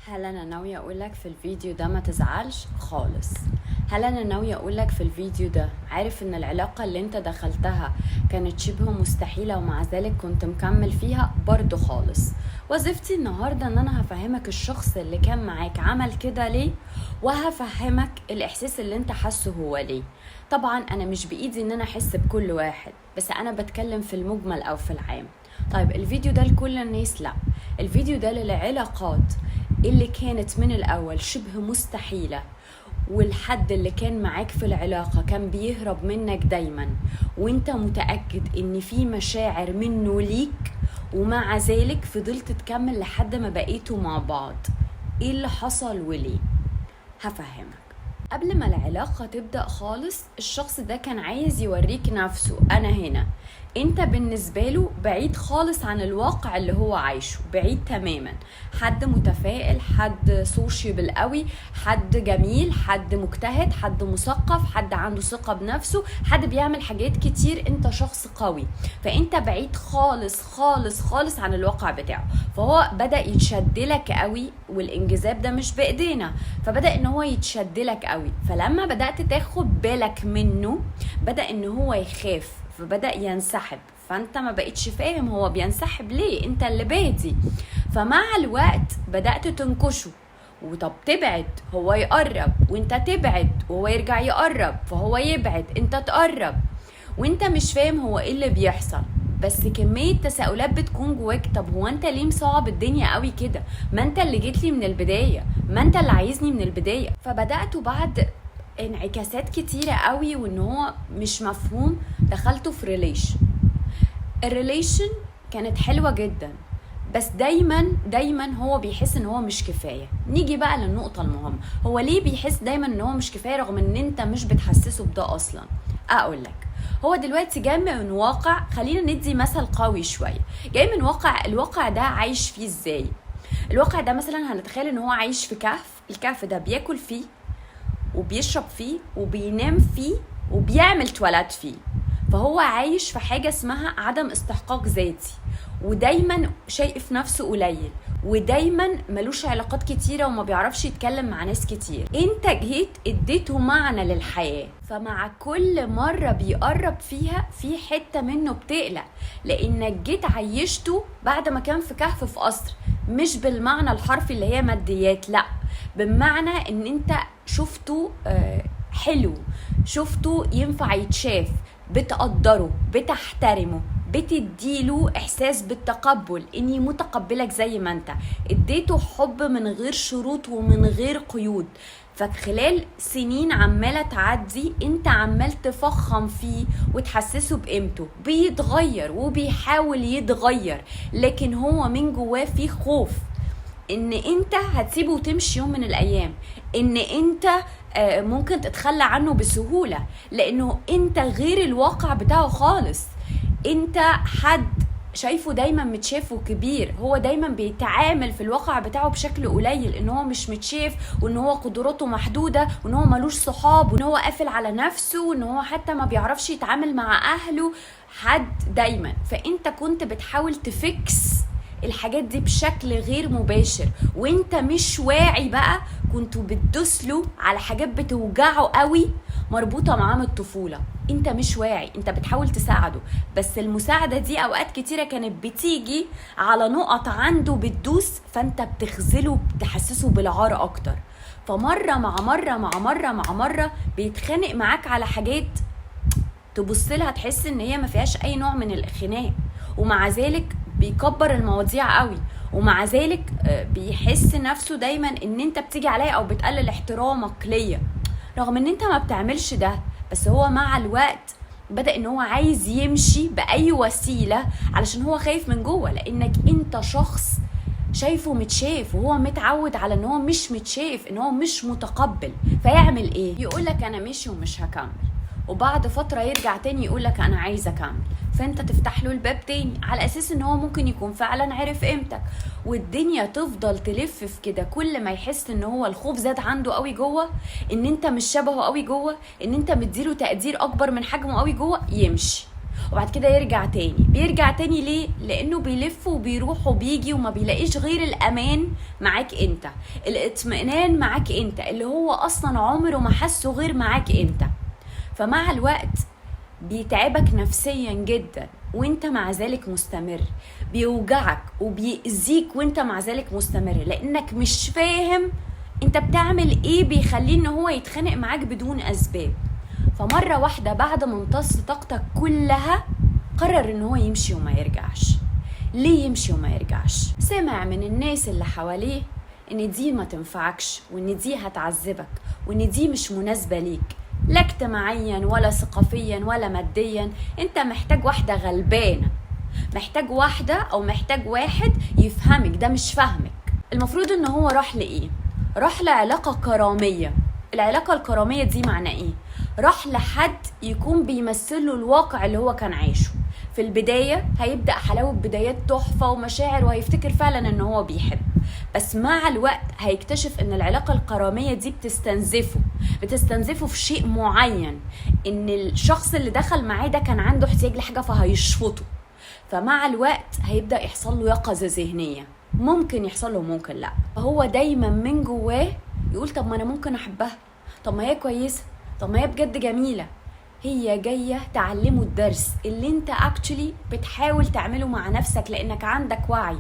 هل انا ناوية اقولك في الفيديو ده ما تزعلش خالص؟ هل انا ناوية اقولك في الفيديو ده عارف ان العلاقة اللي انت دخلتها كانت شبه مستحيلة ومع ذلك كنت مكمل فيها؟ برضو خالص. وظيفتي النهاردة ان انا هفهمك الشخص اللي كان معاك عمل كده ليه، وهفهمك الاحساس اللي انت حاسه هو ليه. طبعا انا مش بايدي ان انا احس بكل واحد، بس انا بتكلم في المجمل او في العام. طيب الفيديو ده لكل الناس؟ لا، الفيديو ده للعلاقات اللي كانت من الأول شبه مستحيلة، والحد اللي كان معاك في العلاقة كان بيهرب منك دايما، وانت متأكد ان في مشاعر منه ليك، ومع ذلك فضلت تكمل لحد ما بقيتوا مع بعض. ايه اللي حصل وليه؟ هفهمك. قبل ما العلاقة تبدأ خالص، الشخص ده كان عايز يوريك نفسه، أنا هنا. انت بالنسبة له بعيد خالص عن الواقع اللي هو عايشه، بعيد تماما. حد متفائل، حد سوشيبل قوي، حد جميل، حد مجتهد، حد مثقف، حد عنده ثقة بنفسه، حد بيعمل حاجات كتير. انت شخص قوي، فانت بعيد خالص خالص خالص عن الواقع بتاعه. فهو بدأ يتشدلك قوي، والانجذاب ده مش بإيدينا، فبدأ ان هو يتشدلك قوي. فلما بدأت تاخد بالك منه بدأ ان هو يخاف، فبدأ ينسحب. فانت ما بقيتش فاهم هو بينسحب ليه، انت اللي بادي. فمع الوقت بدأت تنكشه، وطب تبعد هو يقرب، وانت تبعد وهو يرجع يقرب، فهو يبعد انت تقرب، وانت مش فاهم هو ايه اللي بيحصل. بس كمية تساؤلات بتكون جواك. طب هو انت ليه مصعب الدنيا قوي كده؟ ما انت اللي جيت لي من البداية، ما انت اللي عايزني من البداية. فبدأت بعد انعكاسات كتيرة قوي وان هو مش مفهوم دخلته في الريليشن كانت حلوة جدا، بس دايما هو بيحس ان هو مش كفاية. نيجي بقى للنقطة المهمة، هو ليه بيحس دايما ان هو مش كفاية رغم ان انت مش بتحسسه بده اصلا؟ اقولك. هو دلوقتي جاي من واقع، خلينا ندي مثل قوي شوية. جاي من واقع، الواقع ده عايش فيه ازاي؟ الواقع ده مثلا هنتخيل ان هو عايش في كهف. الكهف ده بياكل فيه وبيشرب فيه وبينام فيه وبيعمل تواليت فيه. فهو عايش في حاجة اسمها عدم استحقاق ذاتي، ودايما شايف نفسه قليل، ودايما ملوش علاقات كتيرة وما بيعرفش يتكلم مع ناس كتير. انت جيت اديته معنى للحياة، فمع كل مرة بيقرب فيها في حتة منه بتقلق، لانك جيت عيشته بعد ما كان في كهف في قصر. مش بالمعنى الحرفي اللي هي ماديات، لا، بمعنى ان انت شفته حلو، شفته ينفع يتشاف، بتقدره، بتحترمه، بتديله احساس بالتقبل، اني متقبلك زي ما انت. اديته حب من غير شروط ومن غير قيود. فخلال سنين عمالة تعدي انت عمال تفخم فيه وتحسسه بقيمته. بيتغير وبيحاول يتغير، لكن هو من جواه فيه خوف ان انت هتسيبه وتمشي يوم من الايام، ان انت ممكن تتخلى عنه بسهولة، لانه انت غير الواقع بتاعه خالص. انت حد شايفه دايما متشاف كبير، هو دايما بيتعامل في الواقع بتاعه بشكل قليل، ان هو مش متشاف، وان هو قدراته محدودة، وان هو ملوش صحاب، وان هو قافل على نفسه، وان هو حتى ما بيعرفش يتعامل مع اهله. حد دايما. فانت كنت بتحاول تفكس الحاجات دي بشكل غير مباشر، وانت مش واعي بقى. كنتوا بتدوسله على حاجات بتوجعه قوي، مربوطة معاه من الطفولة. انت مش واعي، انت بتحاول تساعده، بس المساعدة دي اوقات كتيرة كانت بتيجي على نقط عنده بتدوس، فانت بتخذله، بتحسسه بالعار اكتر. فمرة مع مرة مع مرة مع مرة بيتخانق معاك على حاجات تبص لها تحس ان هي ما فيهاش اي نوع من الخناق، ومع ذلك بيكبر المواضيع قوي، ومع ذلك بيحس نفسه دايما ان انت بتيجي عليه او بتقلل احترامك ليا، رغم ان انت ما بتعملش ده. بس هو مع الوقت بدأ ان هو عايز يمشي بأي وسيلة علشان هو خايف من جوه، لانك انت شخص شايفه متشاف، وهو متعود على ان هو مش متشاف، ان هو مش متقبل. فيعمل ايه؟ يقولك انا ماشي ومش هكمل، وبعد فترة يرجع تاني يقولك انا عايز اكمل. فانت تفتح له الباب تاني على اساس ان هو ممكن يكون فعلا عرف قيمتك، والدنيا تفضل تلف في كده. كل ما يحس ان هو الخوف زاد عنده قوي جوه، ان انت مش شبهه قوي جوه، ان انت مديله تقدير اكبر من حجمه قوي جوه، يمشي. وبعد كده يرجع تاني. بيرجع تاني ليه؟ لانه بيلف وبيروح وبيجي وما بيلاقيش غير الامان معاك انت، الاطمئنان معاك انت، اللي هو اصلا عمره ما حسه غير معاك انت. فمع الوقت بيتعبك نفسيا جدا وانت مع ذلك مستمر، بيوجعك وبيأذيك وانت مع ذلك مستمر، لانك مش فاهم انت بتعمل ايه بيخليه ان هو يتخانق معاك بدون اسباب. فمرة واحدة بعد ما امتص طاقتك كلها قرر ان هو يمشي وما يرجعش. ليه يمشي وما يرجعش؟ سمع من الناس اللي حواليه ان دي ما تنفعكش، وان دي هتعذبك، وان دي مش مناسبة ليك، لا اجتماعيا ولا ثقافيا ولا ماديا. انت محتاج واحدة غلبانة، محتاج واحدة او محتاج واحد يفهمك، ده مش فاهمك. المفروض ان هو راح لإيه؟ راح لعلاقة كرامية. العلاقة الكرامية دي معنى ايه؟ راح لحد يكون بيمثله الواقع اللي هو كان عايشه. في البداية هيبدأ حلاوة بدايات تحفة ومشاعر، وهيفتكر فعلا ان هو بيحب، بس مع الوقت هيكتشف ان العلاقة الكرامية دي بتستنزفه في شيء معين، ان الشخص اللي دخل معاه ده كان عنده احتياج لحاجة فهيشفطه. فمع الوقت هيبدأ يحصل له يقظة ذهنية، ممكن يحصل له ممكن لا. فهو دايما من جواه يقول طب ما انا ممكن احبها، طب ما هي كويسة، طب ما هي بجد جميلة. هي جاية تعلمه الدرس اللي انت اكتشلي بتحاول تعمله مع نفسك، لانك عندك وعي،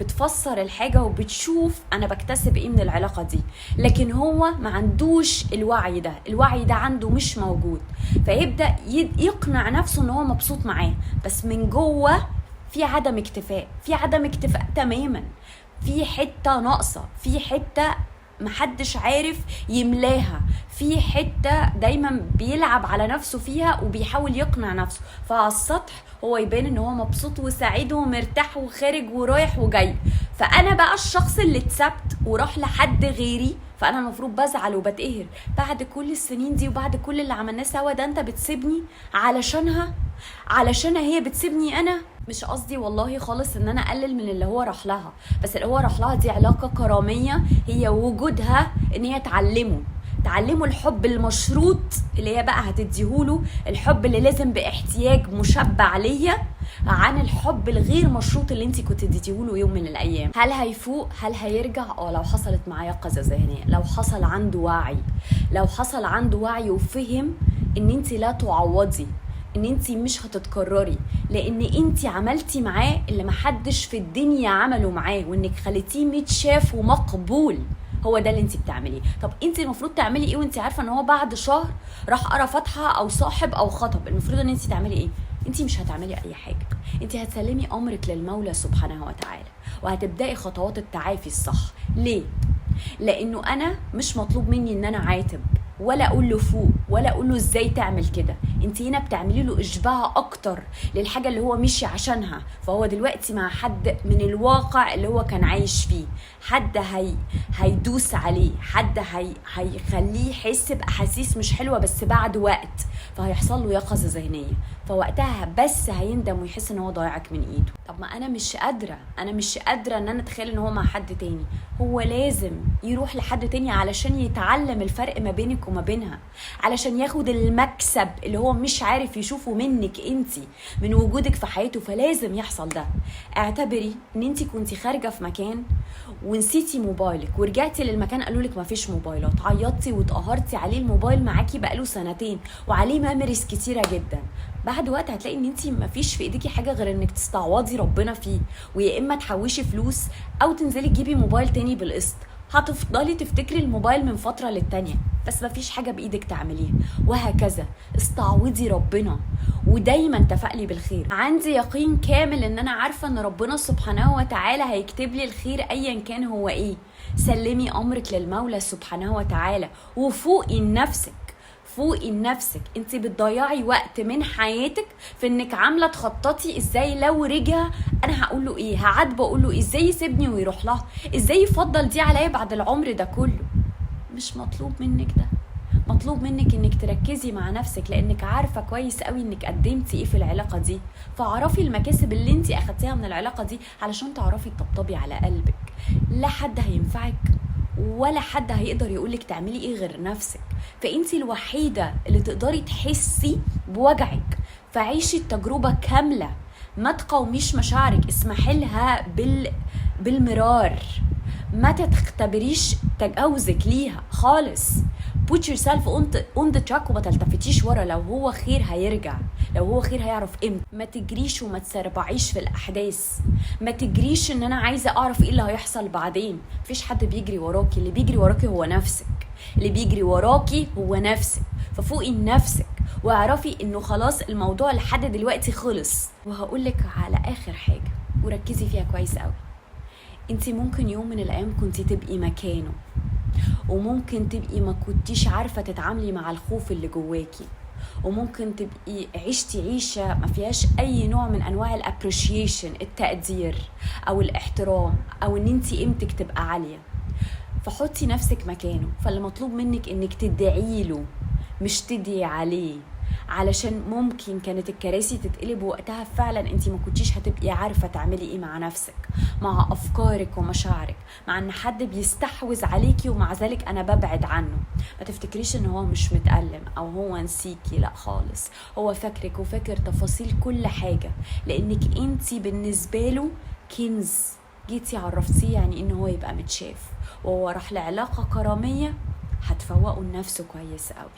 بتفسر الحاجة وبتشوف انا بكتسب ايه من العلاقة دي. لكن هو ما عندوش الوعي ده عنده مش موجود. فيبدأ يقنع نفسه ان هو مبسوط معاه، بس من جوه في عدم اكتفاء تماما، في حتة ناقصة، في حتة محدش عارف يملاها، في حتة دايما بيلعب على نفسه فيها وبيحاول يقنع نفسه. فعلى السطح هو يبان ان هو مبسوط وسعيد ومرتاح وخارج ورايح وجاي. فانا بقى الشخص اللي اتسبت وراح لحد غيري، فانا المفروض بزعل وبتقهر بعد كل السنين دي وبعد كل اللي عملناه سوا ده. انت بتسيبني علشان هي بتسيبني انا. مش قصدي والله خالص ان انا اقلل من اللي هو راح لها، بس اللي هو راح لها دي علاقة كرامية، هي وجودها ان هي تعلمه الحب المشروط اللي هي بقى هتديهوله، الحب اللي لازم باحتياج مشبع ليا، عن الحب الغير مشروط اللي انت كنت اديتيهوله يوم من الايام. هل هيفوق؟ هل هيرجع؟ لو حصلت معاه يقظة ذهنية، لو حصل عنده وعي وفهم ان انت لا تعوضي، ان انت مش هتتكرري، لان انت عملتي معاه اللي محدش في الدنيا عمله معاه، وانك خليتيه متشاف ومقبول. هو ده اللي انت بتعمليه. طب انت المفروض تعملي ايه وانت عارفه ان هو بعد شهر راح قرا فاتحه او صاحب او خطب؟ المفروض ان انت تعملي ايه؟ انت مش هتعملي اي حاجه، انت هتسلمي امرك للمولى سبحانه وتعالى، وهتبداي خطوات التعافي الصح. ليه؟ لانه انا مش مطلوب مني ان انا عاتب ولا اقول له فوق ولا اقول له ازاي تعمل كده. انت هنا بتعملي له اشباع اكتر للحاجه اللي هو مشي عشانها. فهو دلوقتي مع حد من الواقع اللي هو كان عايش فيه، حد هيدوس عليه، حد هيخليه يحس باحاسيس مش حلوه بس بعد وقت، فهيحصل له يقظه ذهنيه. فوقتها بس هيندم ويحس ان هو ضايعك من ايده. طب ما انا مش قادره ان انا اتخيل ان هو مع حد تاني. هو لازم يروح لحد تاني علشان يتعلم الفرق ما بينك وما بينها، علشان ياخد المكسب اللي هو مش عارف يشوفه منك انتي، من وجودك في حياته. فلازم يحصل ده. اعتبري ان انتي كنتي خارجه في مكان ونسيتي موبايلك، ورجعتي للمكان قالولك ما فيش موبايلات، عيطتي واتقهرتي عليه. الموبايل معاكي بقاله 2 سنين وعليه ميموريز كتيره جدا. بعد وقت هتلاقي ان انتي ما فيش في ايديكي حاجه غير انك تستعوضي ربنا فيه، ويا اما تحوشي فلوس او تنزلي تجيبي موبايل تاني بالقسط. هتفضلي تفتكري الموبايل من فتره للتانيه، بس ما فيش حاجه بايدك تعمليها. وهكذا استعوضي ربنا، ودايما تفائلي بالخير. عندي يقين كامل ان انا عارفه ان ربنا سبحانه وتعالى هيكتب لي الخير ايا كان هو ايه. سلمي امرك للمولى سبحانه وتعالى، وفوقي لنفسك. انت بتضيعي وقت من حياتك في انك عامله تخططي ازاي لو رجع انا هقول له ايه، هعاتبه اقول له ازاي يسيبني ويروح لها، ازاي يفضل دي عليا بعد العمر ده كله. مش مطلوب منك ده، مطلوب منك انك تركزي مع نفسك، لانك عارفه كويس قوي انك قدمتي ايه في العلاقه دي. فاعرفي المكاسب اللي انت اخدتيها من العلاقه دي علشان تعرفي تطبطبي على قلبك. لا حد هينفعك ولا حد هيقدر يقولك تعملي ايه غير نفسك. فانتي الوحيدة اللي تقدري تحسي بوجعك، فعيشي التجربة كاملة، ما تقاوميش مشاعرك، اسمحي لها بالمرار، ما تختبريش تجاوزك ليها خالص. put yourself on the track وما تلتفتيش ورا. لو هو خير هيرجع، لو هو خير هيعرف امتى. ما تجريش وما تسربعيش في الاحداث، ما تجريش ان انا عايزه اعرف ايه اللي هيحصل بعدين. مفيش حد بيجري وراكي، اللي بيجري وراكي هو نفسك، اللي بيجري وراكي هو نفسك. ففوقي لنفسك واعرفي انه خلاص الموضوع لحد دلوقتي خلص. وهقولك على اخر حاجه وركزي فيها كويس قوي، انتي ممكن يوم من الايام كنتي تبقي مكانه، وممكن تبقي ما كنتيش عارفة تتعاملي مع الخوف اللي جواكي، وممكن تبقي عيشتي عيشة ما فيهاش اي نوع من انواع الابريشيشن، التقدير او الاحترام او ان انتي قيمتك تبقى عالية. فحطي نفسك مكانه. فاللي مطلوب منك انك تدعي له مش تدعي عليه، علشان ممكن كانت الكراسي تتقلب وقتها فعلا انتي ما كنتيش هتبقي عارفة تعملي ايه مع نفسك، مع افكارك ومشاعرك، مع ان حد بيستحوذ عليكي ومع ذلك انا ببعد عنه. ما تفتكريش ان هو مش متألم او هو نسيكي، لا خالص، هو فاكرك وفاكر تفاصيل كل حاجة، لانك انتي بالنسبة له كنز. جيتي عرفتيه يعني ان هو يبقى متشاف، وهو راح لعلاقة كرامية هتفوقوا لنفسه كويس قوي.